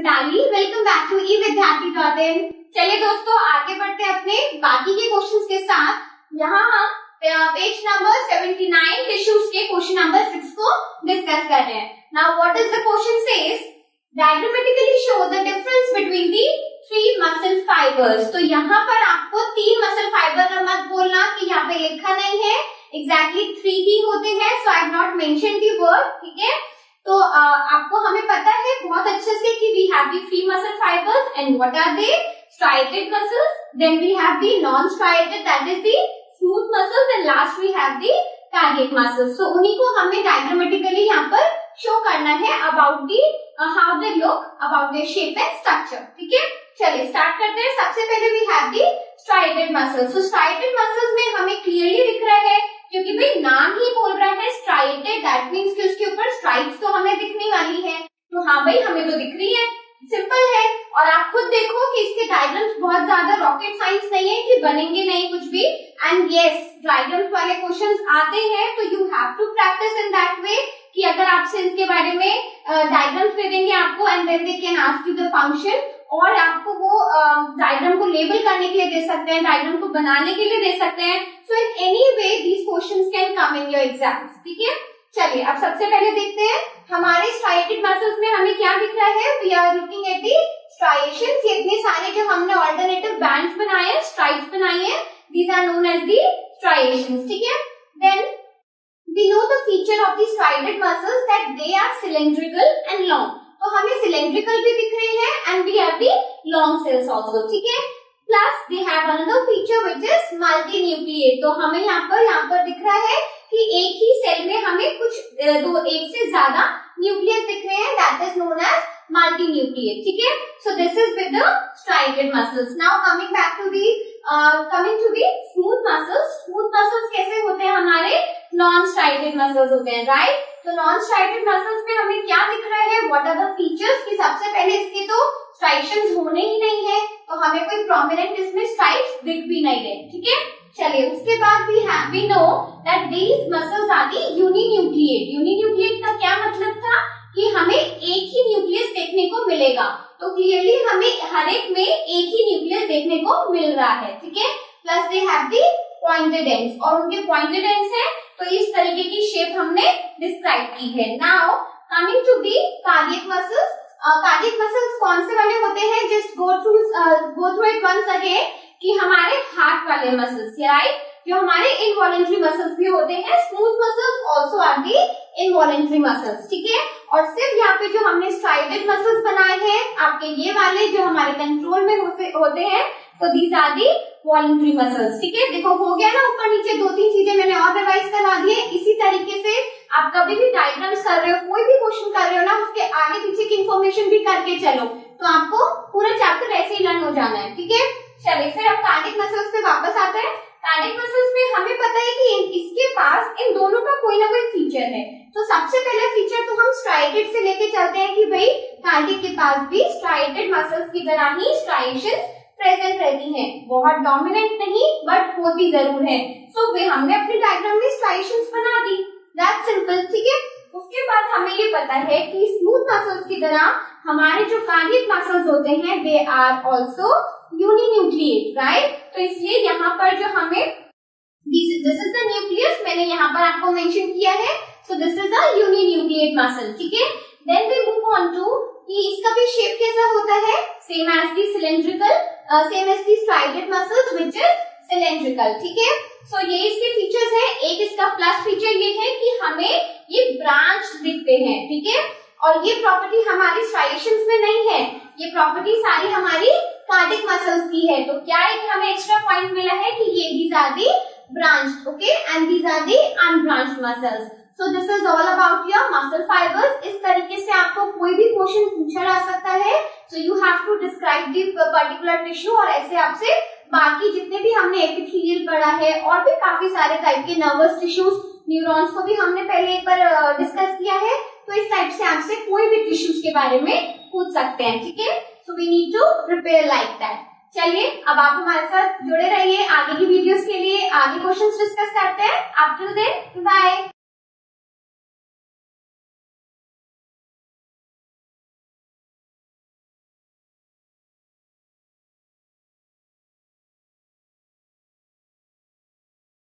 Mitali. Welcome back to evidyarthi.in। चलिए दोस्तों आगे बढ़ते हैं अपने बाकी के क्वेश्चंस के साथ। यहाँ हम पेज नंबर 79 टिश्यूज के क्वेश्चन नंबर 6 को डिस्कस कर रहे हैं। Now what is the question says, diagrammatically show the difference between the 3 muscle fibres. तो यहाँ पर आपको 3 मसल फाइबर मत बोलना कि यहाँ पे लिखा नहीं है, एग्जैक्टली 3 ही होते हैं। So I have not mention the word, ठीक है। तो आपको हमें पता है बहुत अच्छे से कि we have the 3 muscle fibres and what are they, striated muscles, then we have the non-striated, that is the smooth muscles, and last we have the cardiac muscles. So उन्हीं को हमें diagrammatically यहाँ पर शो करना है about the how they look, about their shape and structure, ठीक है। चलिए स्टार्ट करते हैं। सबसे पहले we have the striated muscles. So striated muscles में हमें clearly दिख रहा है क्योंकि भाई नाम ही बोल रहा है striated, that means कि उसके ऊपर stripes तो हमें दिखने वाली है। तो हाँ भाई हमें तो दिख रही है, सिंपल है। और आप खुद देखो कि इसके डायग्राम्स बहुत ज्यादा रॉकेट साइंस नहीं है कि बनेंगे नहीं कुछ भी। एंड यस, डायग्राम्स वाले क्वेश्चंस आते हैं तो you have to practise in that way कि अगर आपसे इसके बारे में डायग्राम्स दे देंगे आपको and then they can ask you the function, और आपको वो डायग्राम को लेबल करने के लिए दे सकते हैं, डायग्राम को बनाने के लिए दे सकते हैं। So in any way these questions can come in your exams, ठीक है। चलिए अब सबसे पहले देखते हैं हमारे स्ट्राइटेड मसल्स में हमें क्या दिख रहा है। We are looking at the striations. ये इतने सारे जो हमने ऑल्टरनेटिव बैंड्स बनाए हैं, स्ट्राइप्स बनाई हैं, these are known as the striations, ठीक है। Then we know the feature of the striated muscles that they are cylindrical and long. तो हमें सिलेंड्रिकल भी दिख रही है and we have the long cells also, ठीक है। Plus they have another feature which is multi nucleate. तो हमें यहाँ पर दिख रहा है कि एक ही सेल में हमें कुछ एक से ज्यादा न्यूक्लियस दिख रहे हैं, that is known as multi nucleate, ठीक है। So this is with the striated muscles. Now coming back to the smooth muscles. Smooth muscles कैसे होते हैं हमारे, नॉन स्ट्राइटेड मसल्स होते हैं, राइट। तो नॉन स्ट्राइटेड मसल्स में हमें क्या दिख रहा है, व्हाट आर द फीचर्स कि सबसे पहले इसके तो स्ट्राइशंस होने ही नहीं है, तो हमें कोई प्रोमिनेंट इसमें स्ट्राइप्स दिख भी नहीं रहे, ठीक है। चलिए उसके बाद we know that these muscles are the uninucleate। uninucleate का क्या मतलब था कि हमें एक ही न्यूक्लियस देखने को मिलेगा। तो क्लियरली हमें हर एक में एक ही न्यूक्लियस देखने को मिल रहा है, ठीक है। Plus they have the pointed ends, और उनके पॉइंटेड एंड्स है तो इस तरीके की शेप हमने डिस्क्राइब की है। Now coming to the cardiac muscles. Cardiac muscles कौन से वाले होते हैं, just go through it once again कि हमारे हार्ट वाले मसल्स, राइट, जो हमारे इनवॉलेंट्री मसल्स भी होते हैं। Smooth muscles also are the involuntary muscles, ठीक है। और सिर्फ यहाँ पे जो हमने स्ट्राइटेड मसल्स बनाए हैं आपके ये वाले जो हमारे कंट्रोल में होते हैं, तो these are the voluntary muscles, ठीक है। देखो हो गया ना, ऊपर नीचे 2-3 चीजें मैंने और रिवाइज करवा दी है। इसी तरीके से आप कभी भी डायग्राम्स कर रहे हो, कोई भी क्वेश्चन कर रहे हो ना, उसके आगे पीछे की इन्फॉर्मेशन भी करके चलो, तो आपको पूरा चैप्टर ऐसे ही लर्न हो जाना है, ठीक है। चलिए फिर अब कार्डियक मसल्स पे वापस आते हैं। कार्डियक मसल्स में हमें पता है कि इसके पास इन दोनों का कोई ना कोई फीचर है। तो सबसे पहले फीचर तो हम स्ट्राइटेड से लेके चलते हैं कि भाई कार्डियक के पास भी स्ट्राइटेड मसल्स की तरह ही स्ट्राइएशंस प्रेजेंट रहती हैं, बहुत डोमिनेंट नहीं बट होती जरूर है। सो हमने अपने डायग्राम में स्ट्राइएशंस बना दी, दैट्स सिंपल, ठीक है। उसके बाद हमें ये पता है कि स्मूथ मसल्स की तरह हमारे जो कार्डियक मसल्स होते हैं they are also uninucleate, right. तो इसलिए यहाँ पर जो हमें दिस इज द न्यूक्लियस, मैंने यहाँ पर आपको मेंशन किया है। So this is a uninucleate muscle, ठीक है। Then we move on to कि इसका भी शेप कैसा होता है, same as the cylindrical, same as the striated muscles which is cylindrical, ठीक है। सो ये इसके फीचर्स है। एक इसका प्लस फीचर ये है कि हमें ये ब्रांच दिखते हैं, ठीक है। और ये प्रॉपर्टी हमारी स्ट्राइएशंस में नहीं है, ये प्रॉपर्टी सारी हमारी कार्डियक मसल्स की है। तो क्या एक हमें एक्स्ट्रा पॉइंट मिला है कि ये these are the branched, okay, and these are the unbranched muscles. So this is all about your muscle fibres. इस तरीके से आपको कोई भी क्वेश्चन पूछा जा सकता है। So you have to describe the particular tissue, और ऐसे आपसे बाकी जितने भी हमने एपिथेलियल पढ़ा है और भी काफी सारे टाइप के नर्वस टिश्यूज, न्यूरॉन्स को भी हमने पहले एक बार डिस्कस किया है। तो इस टाइप से आपसे कोई भी टिश्यूज के बारे में पूछ सकते हैं, ठीक है। So we need to prepare like that. चलिए अब आप हमारे साथ जुड़े रहिए आगे की वीडियोस के लिए, आगे क्वेश्चंस डिस्कस करते हैं। Up to then bye.